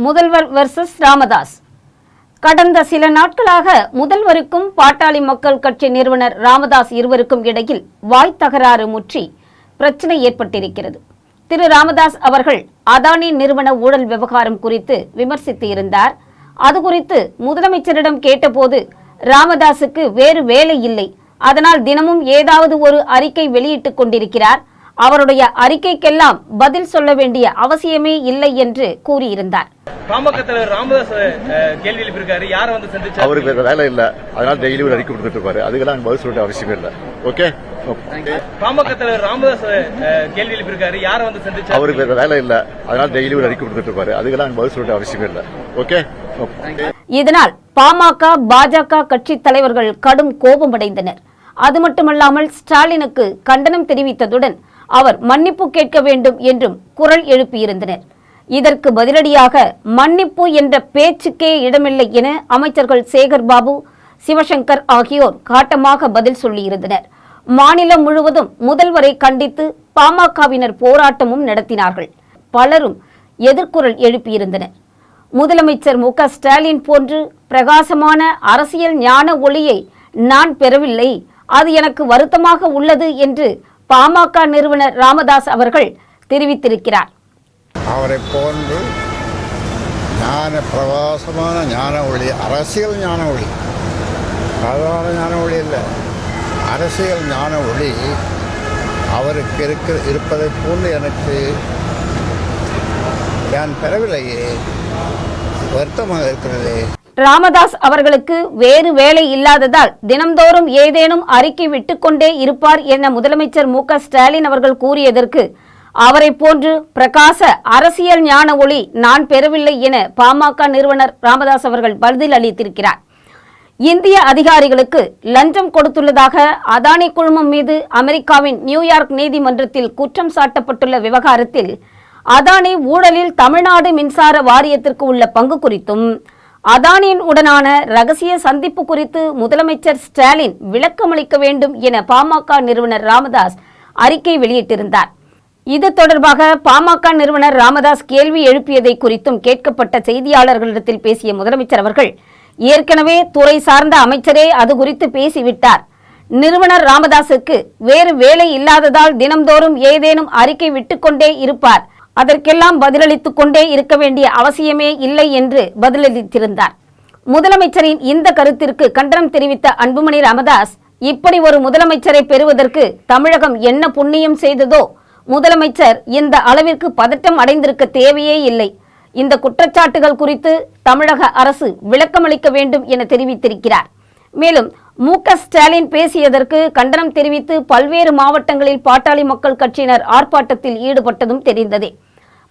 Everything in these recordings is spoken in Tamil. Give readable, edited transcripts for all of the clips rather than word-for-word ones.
முதல்வர் வெர்சஸ் ராமதாஸ். கடந்த சில நாட்களாக முதல்வருக்கும் பாட்டாளி மக்கள் கட்சி நிறுவனர் ராமதாஸ் இருவருக்கும் இடையில் வாய் தகராறு முற்றி பிரச்சனை ஏற்பட்டிருக்கிறது. திரு ராமதாஸ் அவர்கள் அதானி நிறுவன ஊழல் விவகாரம் குறித்து விமர்சித்து இருந்தார். அது குறித்து முதலமைச்சரிடம் கேட்டபோது ராமதாஸுக்கு வேறு வேலை இல்லை, அதனால் தினமும் ஏதாவது ஒரு அறிக்கை வெளியிட்டுக் கொண்டிருக்கிறார், அவருடைய அறிக்கைக்கெல்லாம் பதில் சொல்ல வேண்டிய அவசியமே இல்லை என்று கூறியிருந்தார். பாமக தலைவர் ராமதாஸ் கேள்வி எழுப்பியிருக்காரு, யாரை வந்து சந்திச்சாரு? அவருக்கு வேற வேலை இல்ல, அதனால டெய்லி ஒரு அறிக்கை கொடுத்துட்டு இருப்பாரு, அதுக்கெல்லாம் பதில் சொல்ல அவசியம் இல்லை. ஓகே. பாமக தலைவர் ராமதாஸ் கேள்வி எழுப்பியிருக்காரு, யாரை வந்து சந்திச்சாரு? அவருக்கு வேற வேலை இல்ல, அதனால டெய்லி ஒரு அறிக்கை கொடுத்துட்டு இருப்பாரு, அதுக்கெல்லாம் பதில் சொல்ல அவசியம் இல்லை. ஓகே. இதனால் பாமக பாஜக கட்சி தலைவர்கள் கடும் கோபமடைந்தனர். அது மட்டுமல்லாமல் ஸ்டாலினுக்கு கண்டனம் தெரிவித்ததுடன் அவர் மன்னிப்பு கேட்க வேண்டும் என்றும் குரல் எழுப்பியிருந்தனர். இதற்கு பதிலடியாக மன்னிப்பு என்ற பேச்சுக்கே இடமில்லை என அமைச்சர்கள் சேகர் பாபு, சிவசங்கர் ஆகியோர் காட்டமாக பதில் சொல்லியிருந்தனர். மாநிலம் முழுவதும் முதல்வரை கண்டித்து பாமகவினர் போராட்டமும் நடத்தினார்கள். பலரும் எதிர்குரல் எழுப்பியிருந்தனர். முதலமைச்சர் மு.க. ஸ்டாலின் போன்று பிரகாசமான அரசியல் ஞான ஒளியை நான் பெறவில்லை, அது எனக்கு வருத்தமாக உள்ளது என்று பாமக நிறுவனர் ராமதாஸ் அவர்கள் தெரிவித்திருக்கிறார். அவரை போன்று ஞான பிரகாசமான ஞான ஒளி, அரசியல் ஞான ஒளி, சாதாரண ஞான ஒளி இல்லை, அரசியல் ஞான ஒளி அவருக்கு இருப்பதை போன்று எனக்கு நான் பெறவில்லையே, வருத்தமாக இருக்கிறது. ராமதாஸ் அவர்களுக்கு வேறு வேலை இல்லாததால் தினம்தோறும் ஏதேனும் அறிக்கை விட்டுக்கொண்டே இருப்பார் என முதலமைச்சர் மு.க. ஸ்டாலின் அவர்கள் கூறியதற்கு அவரை போன்று பிரகாச அரசியல் ஞான ஒளி நான் பெறவில்லை என பாமக நிறுவனர் ராமதாஸ் அவர்கள் பதில் அளித்திருக்கிறார். இந்திய அதிகாரிகளுக்கு லஞ்சம் கொடுத்துள்ளதாக அதானி குழுமம் மீது அமெரிக்காவின் நியூயார்க் நீதிமன்றத்தில் குற்றம் சாட்டப்பட்டுள்ள விவகாரத்தில் அதானி ஊழலில் தமிழ்நாடு மின்சார வாரியத்திற்கு உள்ள பங்கு குறித்தும் அதானியின் உடனான ரகசிய சந்திப்பு குறித்து முதலமைச்சர் ஸ்டாலின் விளக்கமளிக்க வேண்டும் என பாமக நிறுவனர் ராமதாஸ் அறிக்கை வெளியிட்டிருந்தார். இது தொடர்பாக பாமக நிறுவனர் ராமதாஸ் கேள்வி எழுப்பியதை குறித்தும் கேட்கப்பட்ட செய்தியாளர்களிடத்தில் பேசிய முதலமைச்சர் அவர்கள், ஏற்கனவே துறை சார்ந்த அமைச்சரே அது குறித்து பேசிவிட்டார், நிறுவனர் ராமதாஸுக்கு வேறு வேலை இல்லாததால் தினம்தோறும் ஏதேனும் அறிக்கை விட்டுக்கொண்டே இருப்பார், அதற்கெல்லாம் பதிலளித்துக் கொண்டே இருக்க வேண்டிய அவசியமே இல்லை என்று பதிலளித்திருந்தார். முதலமைச்சரின் இந்த கருத்திற்கு கண்டனம் தெரிவித்த அன்புமணி ராமதாஸ், இப்படி ஒரு முதலமைச்சரை பெறுவதற்கு தமிழகம் என்ன புண்ணியம் செய்ததோ, முதலமைச்சர் இந்த அளவிற்கு பதட்டம் அடைந்திருக்க தேவையே இல்லை, இந்த குற்றச்சாட்டுகள் குறித்து தமிழக அரசு விளக்கமளிக்க வேண்டும் என தெரிவித்திருக்கிறார். மேலும் மு.க. ஸ்டாலின் பேசியதற்கு கண்டனம் தெரிவித்து பல்வேறு மாவட்டங்களில் பாட்டாளி மக்கள் கட்சியினர் ஆர்ப்பாட்டத்தில் ஈடுபட்டதும் தெரிந்ததே.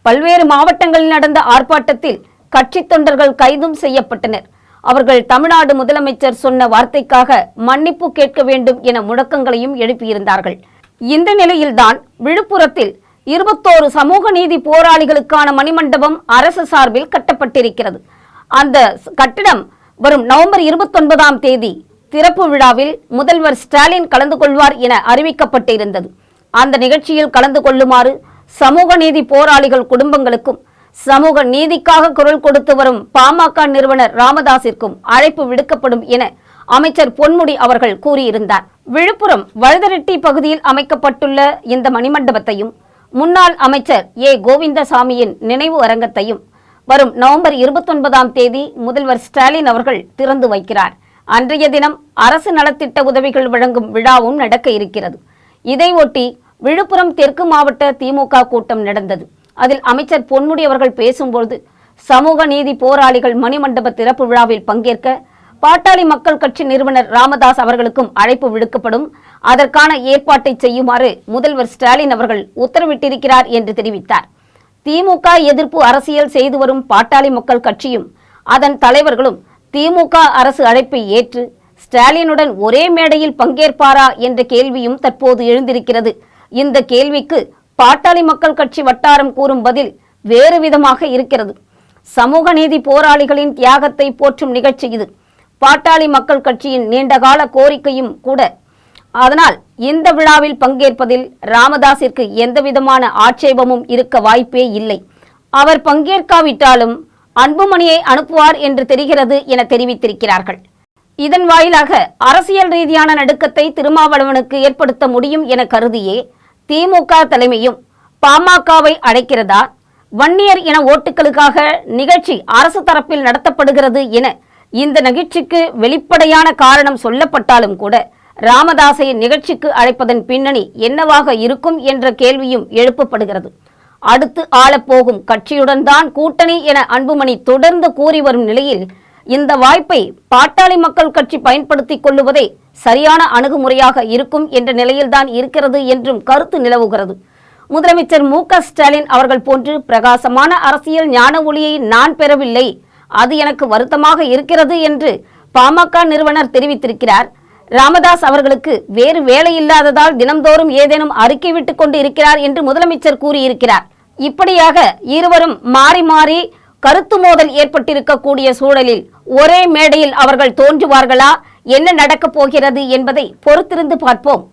பல்வேறு மாவட்டங்களில் நடந்த ஆர்ப்பாட்டத்தில் கட்சி தொண்டர்கள் கைதும் செய்யப்பட்டனர். அவர்கள் தமிழ்நாடு முதலமைச்சர் சொன்ன வார்த்தைக்காக மன்னிப்பு கேட்க வேண்டும் என முழக்கங்களையும் எழுப்பியிருந்தார்கள். இந்த நிலையில்தான் விழுப்புரத்தில் 21 சமூக நீதி போராளிகளுக்கான மணிமண்டபம் அரசு சார்பில் கட்டப்பட்டிருக்கிறது. அந்த கட்டிடம் வரும் நவம்பர் 29ஆம் தேதி திறப்பு விழாவில் முதல்வர் ஸ்டாலின் கலந்து கொள்வார் என அறிவிக்கப்பட்டிருந்தது. அந்த நிகழ்ச்சியில் கலந்து கொள்ளுமாறு சமூக நீதி போராளிகள் குடும்பங்களுக்கும் சமூக நீதிக்காக குரல் கொடுத்து வரும் பாமக நிறுவனர் ராமதாஸிற்கும் அழைப்பு விடுக்கப்படும் என அமைச்சர் பொன்முடி அவர்கள் கூறியிருந்தார். விழுப்புரம் வழுதரெட்டி பகுதியில் அமைக்கப்பட்டுள்ள இந்த மணிமண்டபத்தையும் முன்னாள் அமைச்சர் ஏ கோவிந்தசாமியின் நினைவு அரங்கத்தையும் வரும் நவம்பர் 29ஆம் தேதி முதல்வர் ஸ்டாலின் அவர்கள் திறந்து வைக்கிறார். அன்றைய தினம் அரசு நலத்திட்ட உதவிகள் வழங்கும் விழாவும் நடக்க இருக்கிறது. இதை ஒட்டி விழுப்புரம் தெற்கு மாவட்ட திமுக கூட்டம் நடந்தது. அதில் அமைச்சர் பொன்முடி அவர்கள் பேசும்போது, சமூக நீதி போராளிகள் மணிமண்டப திறப்பு விழாவில் பங்கேற்க பாட்டாளி மக்கள் கட்சி நிறுவனர் ராமதாஸ் அவர்களுக்கும் அழைப்பு விடுக்கப்படும், அதற்கான ஏற்பாட்டை செய்யுமாறு முதல்வர் ஸ்டாலின் அவர்கள் உத்தரவிட்டிருக்கிறார் என்று தெரிவித்தார். திமுக எதிர்ப்பு அரசியல் செய்து வரும் பாட்டாளி மக்கள் கட்சியும் அதன் தலைவர்களும் திமுக அரசு அழைப்பை ஏற்று ஸ்டாலினுடன் ஒரே மேடையில் பங்கேற்பாரா என்ற கேள்வியும் தற்போது எழுந்திருக்கிறது. இந்த கேள்விக்கு பாட்டாளி மக்கள் கட்சி வட்டாரம் கூறும் பதில் வேறு விதமாக இருக்கிறது. சமூக நீதி போராளிகளின் தியாகத்தை போற்றும் நிகழ்ச்சி இது. பாட்டாளி மக்கள் கட்சியின் நீண்டகால கோரிக்கையும் கூட. அதனால் இந்த விழாவில் பங்கேற்பதில் ராமதாஸிற்கு எந்தவிதமான ஆட்சேபமும் இருக்க வாய்ப்பே இல்லை. அவர் பங்கேற்காவிட்டாலும் அன்புமணியை அனுப்புவார் என்று தெரிகிறது என தெரிவித்திருக்கிறார்கள். இதன் வாயிலாக அரசியல் ரீதியான நடுக்கத்தை திருமாவளவனுக்கு ஏற்படுத்த முடியும் என கருதியே திமுக தலைமையும் பாமகவை அழைக்கிறதா, வன்னியர் இன ஓட்டுகளுக்காக நிகழ்ச்சி அரசு தரப்பில் நடத்தப்படுகிறது என இந்த நிகழ்ச்சிக்கு வெளிப்படையான காரணம் சொல்லப்பட்டாலும் கூட ராமதாஸை நிகழ்ச்சிக்கு அழைப்பதன் பின்னணி என்னவாக இருக்கும் என்ற கேள்வியும் எழுப்பப்படுகிறது. அடுத்து ஆளப்போகும் கட்சியுடன் தான் கூட்டணி என அன்புமணி தொடர்ந்து கூறி வரும் நிலையில் இந்த வாய்ப்பை பாட்டாளி மக்கள் கட்சி பயன்படுத்திக் கொள்ளுவதே சரியான அணுகுமுறையாக இருக்கும் என்ற நிலையில்தான் இருக்கிறது என்றும் கருத்து நிலவுகிறது. முதலமைச்சர் மு.க.ஸ்டாலின் அவர்கள் போன்று பிரகாசமான அரசியல் ஞான ஒளியை நான் பெறவில்லை, அது எனக்கு வருத்தமாக இருக்கிறது என்று பாமக நிறுவனர் தெரிவித்திருக்கிறார். ராமதாஸ் அவர்களுக்கு வேறு வேலை இல்லாததால் தினம்தோறும் ஏதேனும் அறிக்கை விட்டுக் கொண்டு இருக்கிறார் என்று முதலமைச்சர் கூறியிருக்கிறார். இப்படியாக இருவரும் மாறி மாறி கருத்து மோதல் ஏற்பட்டிருக்கக்கூடிய சூழலில் ஒரே மேடையில் அவர்கள் தோன்றுவார்களா, என்ன நடக்கப் போகிறது என்பதை பொறுத்திருந்து பார்ப்போம்.